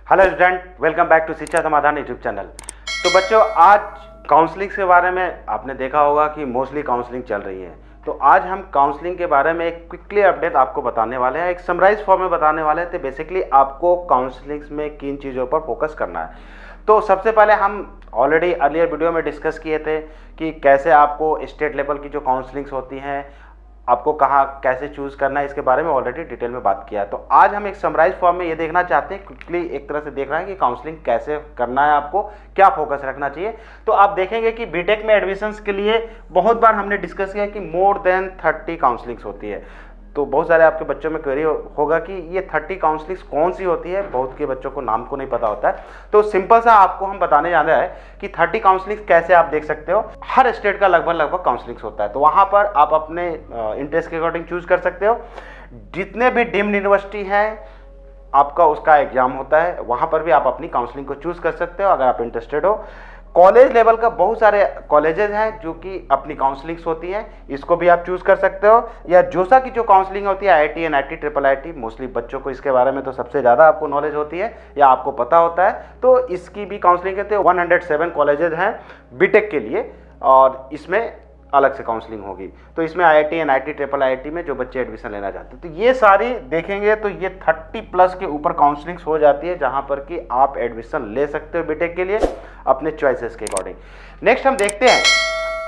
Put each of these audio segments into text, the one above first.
Hello student, welcome back to Shiksha Samadhan YouTube channel. तो बच्चों, आज काउंसलिंग के बारे में आपने देखा होगा कि मोस्टली काउंसलिंग चल रही है। तो आज हम काउंसलिंग के बारे में एक क्विकली अपडेट आपको बताने वाले हैं, एक समराइज फॉर्म में बताने वाले हैं। तो बेसिकली आपको काउंसलिंग में किन चीज़ों पर फोकस करना है। तो सबसे पहले हम ऑलरेडी अर्लियर वीडियो में डिस्कस किए थे कि कैसे आपको स्टेट लेवल की जो काउंसलिंग्स होती हैं आपको कहाँ कैसे चूज़ करना है, इसके बारे में ऑलरेडी डिटेल में बात किया है। तो आज हम एक समराइज फॉर्म में ये देखना चाहते हैं, क्विकली एक तरह से देख रहे हैं कि काउंसलिंग कैसे करना है, आपको क्या फोकस रखना चाहिए। तो आप देखेंगे कि बीटेक में एडमिशन्स के लिए बहुत बार हमने डिस्कस किया कि मोर देन 30 काउंसलिंग्स होती है। तो बहुत सारे आपके बच्चों में क्वेरी होगा कि ये 30 काउंसलिंग्स कौन सी होती है, बहुत के बच्चों को नाम को नहीं पता होता है। तो सिंपल सा आपको हम बताने जा रहे हैं कि 30 काउंसलिंग्स कैसे आप देख सकते हो। हर स्टेट का लगभग काउंसलिंग्स होता है, तो वहाँ पर आप अपने इंटरेस्ट के अकॉर्डिंग चूज कर सकते हो। जितने भी डीम्ड यूनिवर्सिटी हैं आपका उसका एग्जाम होता है, वहाँ पर भी आप अपनी काउंसलिंग को चूज कर सकते हो अगर आप इंटरेस्टेड हो। कॉलेज लेवल का बहुत सारे कॉलेजेस हैं जो कि अपनी काउंसलिंग्स होती हैं, इसको भी आप चूज कर सकते हो। या जोसा की जो काउंसलिंग होती है IIT, NIT, triple IT, mostly बच्चों को इसके बारे में तो सबसे ज़्यादा आपको नॉलेज होती है या आपको पता होता है। तो इसकी भी काउंसलिंग कहते हैं। 107 कॉलेजेस हैं बीटेक के लिए और इसमें अलग से काउंसलिंग होगी। तो इसमें आईआईटी, एनआईटी, ट्रिपल आईटी में जो बच्चे एडमिशन लेना चाहते हैं, तो ये सारी देखेंगे तो ये 30 प्लस के ऊपर काउंसलिंग्स हो जाती है जहां पर कि आप एडमिशन ले सकते हो बीटेक के लिए अपने चॉइसेस के अकॉर्डिंग। नेक्स्ट हम देखते हैं,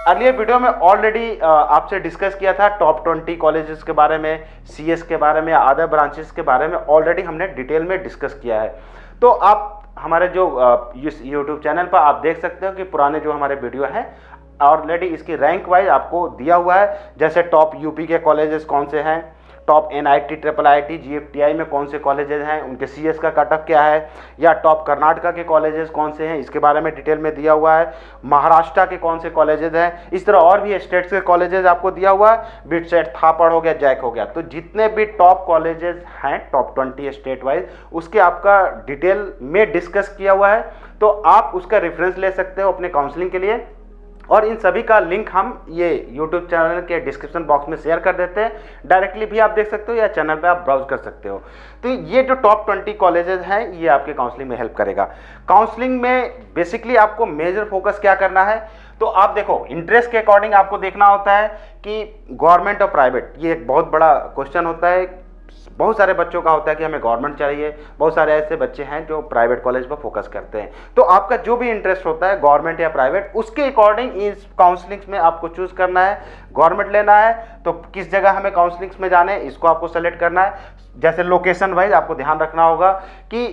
अर्लियर वीडियो में ऑलरेडी आपसे डिस्कस किया था टॉप 20 कॉलेजेस के बारे में, सीएस के बारे में, अदर ब्रांचेस के बारे में ऑलरेडी हमने डिटेल में डिस्कस किया है। तो आप हमारे जो यूट्यूब चैनल पर आप देख सकते हो कि पुराने जो हमारे वीडियो हैं ऑलरेडी इसकी रैंक वाइज आपको दिया हुआ है। जैसे टॉप यूपी के कॉलेजेस कौन से हैं, top NIT, triple IT, GFTI में कौन से कॉलेजेस हैं, उनके सीएस का कट ऑफ क्या है, या टॉप कर्नाटका के कॉलेजेस कौन से हैं, इसके बारे में डिटेल में दिया हुआ है। महाराष्ट्र के कौन से कॉलेजेस हैं, इस तरह और भी स्टेट्स के कॉलेजेस आपको दिया हुआ है। बिटसेट, थापड़ हो गया, जैक हो गया। तो जितने भी टॉप कॉलेजेस हैं टॉप 20 स्टेट वाइज, उसके आपका डिटेल में डिस्कस किया हुआ है। तो आप उसका रेफरेंस ले सकते हो अपने काउंसलिंग के लिए। और इन सभी का लिंक हम ये YouTube चैनल के डिस्क्रिप्शन बॉक्स में शेयर कर देते हैं, डायरेक्टली भी आप देख सकते हो या चैनल पे आप ब्राउज कर सकते हो। तो ये जो टॉप 20 कॉलेजेस हैं ये आपके काउंसलिंग में हेल्प करेगा। काउंसलिंग में बेसिकली आपको मेजर फोकस क्या करना है, तो आप देखो इंटरेस्ट के अकॉर्डिंग आपको देखना होता है कि गवर्नमेंट और प्राइवेट, ये एक बहुत बड़ा क्वेश्चन होता है। बहुत सारे बच्चों का होता है कि हमें गवर्नमेंट चाहिए, बहुत सारे ऐसे बच्चे हैं जो प्राइवेट कॉलेज पर फोकस करते हैं। तो आपका जो भी इंटरेस्ट होता है गवर्नमेंट या प्राइवेट, उसके अकॉर्डिंग इस काउंसलिंग्स में आपको चूज करना है। गवर्नमेंट लेना है तो किस जगह हमें काउंसलिंग्स में जाना है इसको आपको सेलेक्ट करना है। जैसे लोकेशन वाइज आपको ध्यान रखना होगा कि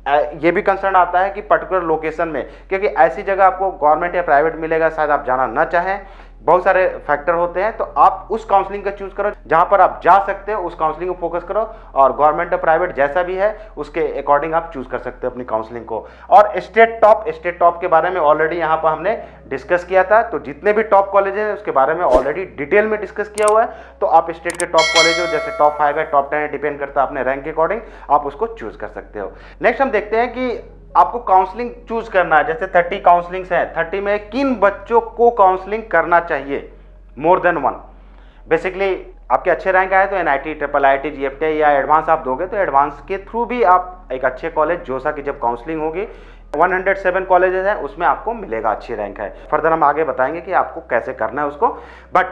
ये भी कंसर्न आता है कि पर्टिकुलर लोकेशन में, क्योंकि ऐसी जगह आपको गवर्नमेंट या प्राइवेट मिलेगा शायद आप जाना ना चाहें, बहुत सारे फैक्टर होते हैं। तो आप उस काउंसलिंग का चूज करो जहां पर आप जा सकते हो, उस काउंसलिंग को फोकस करो। और गवर्नमेंट या प्राइवेट जैसा भी है उसके अकॉर्डिंग आप चूज कर सकते हो अपनी काउंसलिंग को। और स्टेट टॉप के बारे में ऑलरेडी यहां पर हमने डिस्कस किया था। तो जितने भी टॉप कॉलेज हैं उसके बारे में ऑलरेडी डिटेल में डिस्कस किया हुआ है। तो आप स्टेट के टॉप कॉलेज हो, जैसे टॉप 5 है, टॉप 10 है, डिपेंड करता है अपने रैंक के अकॉर्डिंग, आप उसको चूज कर सकते हो। नेक्स्ट हम देखते हैं कि आपको काउंसलिंग चूज करना है। जैसे 30 काउंसलिंग्स हैं, 30 में किन बच्चों को काउंसलिंग करना चाहिए, मोर देन 1। बेसिकली आपके अच्छे रैंक आए तो एनआईटी, ट्रिपल आईटी, जीएफटीआई या एडवांस आप दोगे तो एडवांस के थ्रू भी आप एक अच्छे कॉलेज जोसा की जब काउंसलिंग होगी, 107 कॉलेजेस हैं उसमें आपको मिलेगा, अच्छी रैंक है। फर्दर हम आगे बताएंगे कि आपको कैसे करना है उसको। बट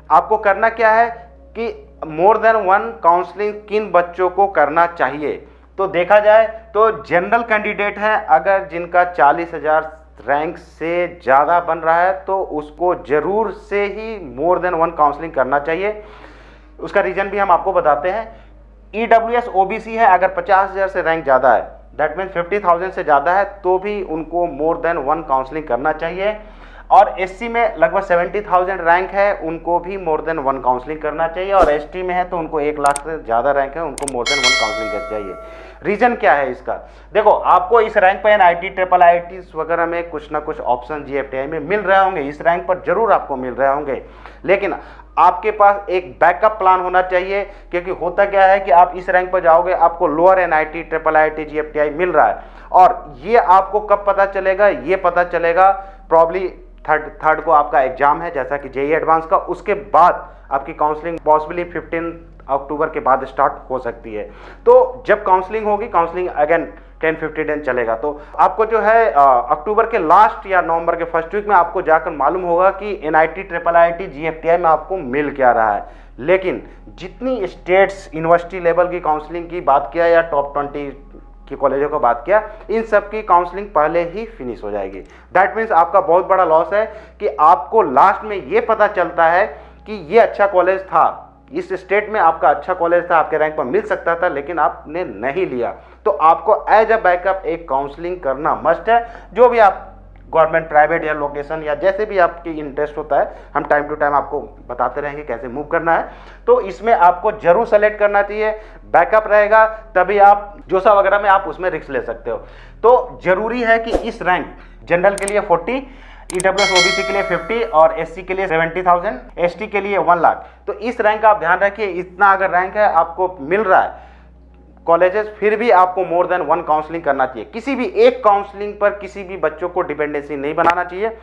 आपको करना क्या है कि मोर देन 1 काउंसलिंग किन बच्चों को करना चाहिए। तो देखा जाए तो जनरल कैंडिडेट है अगर जिनका 40,000 रैंक से ज़्यादा बन रहा है तो उसको जरूर से ही मोर देन 1 काउंसलिंग करना चाहिए। उसका रीजन भी हम आपको बताते हैं। ईडब्ल्यूएस ओबीसी है, अगर 50,000 से रैंक ज़्यादा है, दैट मीन्स 50,000 से ज़्यादा है, तो भी उनको मोर देन 1 काउंसलिंग करना चाहिए। और एससी में लगभग 70,000 रैंक है, उनको भी मोर देन 1 काउंसलिंग करना चाहिए। और एसटी में है तो उनको 1 लाख से ज़्यादा रैंक है, उनको मोर देन 1 काउंसलिंग करनी चाहिए। रीज़न क्या है इसका, देखो आपको इस रैंक पर एनआईटी, ट्रिपल आईटी वगैरह में कुछ ना कुछ ऑप्शन जीएफटीआई में मिल रहे होंगे, इस रैंक पर जरूर आपको मिल रहे होंगे, लेकिन आपके पास एक बैकअप प्लान होना चाहिए। क्योंकि होता क्या है कि आप इस रैंक पर जाओगे, आपको lower NIT, triple IT, GFTI मिल रहा है, और ये आपको कब पता चलेगा, ये पता चलेगा प्रॉब्ली थर्ड को आपका एग्जाम है जैसा कि जेईई एडवांस का, उसके बाद आपकी काउंसलिंग पॉसिबली 15 अक्टूबर के बाद स्टार्ट हो सकती है। तो जब काउंसलिंग होगी, काउंसलिंग अगेन 10-15 दिन चलेगा, तो आपको जो है अक्टूबर के लास्ट या नवंबर के फर्स्ट वीक में आपको जाकर मालूम होगा कि एनआईटी, ट्रिपल आईआईटी, जीएफटीआई में आपको मिल क्या रहा है। लेकिन जितनी स्टेट्स यूनिवर्सिटी लेवल की काउंसलिंग की बात किया या टॉप 20 की कॉलेजों का बात किया, इन सब की काउंसलिंग पहले ही फिनिश हो जाएगी। दैट मीन्स आपका बहुत बड़ा लॉस है कि आपको लास्ट में ये पता चलता है कि ये अच्छा कॉलेज था, इस स्टेट में आपका अच्छा कॉलेज था, आपके रैंक पर मिल सकता था, लेकिन आपने नहीं लिया। तो आपको एज अ बैकअप एक काउंसलिंग करना मस्ट है। जो भी आप गवर्नमेंट, प्राइवेट या लोकेशन या जैसे भी आपकी इंटरेस्ट होता है, हम टाइम टू टाइम आपको बताते रहेंगे कैसे मूव करना है। तो इसमें आपको जरूर सेलेक्ट करना चाहिए, बैकअप रहेगा तभी आप जोसा वगैरह में आप उसमें रिस्क ले सकते हो। तो जरूरी है कि इस रैंक जनरल के लिए 40, ईडब्ल्यूएस ओबीसी के लिए 50 और एससी के लिए 70,000, एसटी के लिए 1 लाख। तो इस रैंक का आप ध्यान रखिए, इतना अगर रैंक है आपको मिल रहा है कॉलेजेस, फिर भी आपको मोर देन 1 काउंसलिंग करना चाहिए। किसी भी एक काउंसलिंग पर किसी भी बच्चों को डिपेंडेंसी नहीं बनाना चाहिए।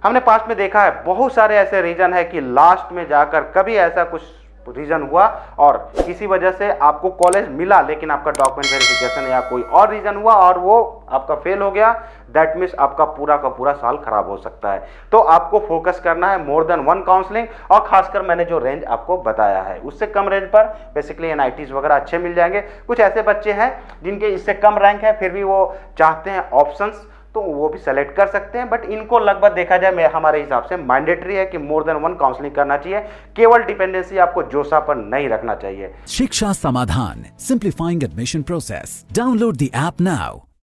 हमने पास्ट में देखा है बहुत सारे ऐसे रीजन है कि लास्ट में जाकर कभी ऐसा कुछ रीजन हुआ और किसी वजह से आपको कॉलेज मिला, लेकिन आपका डॉक्यूमेंट वेरिफिकेशन या कोई और रीजन हुआ और वो आपका फेल हो गया। दैट मीन्स आपका पूरा का पूरा साल खराब हो सकता है। तो आपको फोकस करना है मोर देन 1 काउंसलिंग, और खासकर मैंने जो रेंज आपको बताया है उससे कम रेंज पर बेसिकली एनआईटीज वगैरह अच्छे मिल जाएंगे। कुछ ऐसे बच्चे हैं जिनके इससे कम रैंक है, फिर भी वो चाहते हैं ऑप्शंस, तो वो भी सेलेक्ट कर सकते हैं। बट इनको लगभग देखा जाए हमारे हिसाब से मैंडेटरी है कि मोर देन 1 काउंसलिंग करना चाहिए। केवल डिपेंडेंसी आपको जोसा पर नहीं रखना चाहिए। शिक्षा समाधान, simplifying admission process. Download the app now.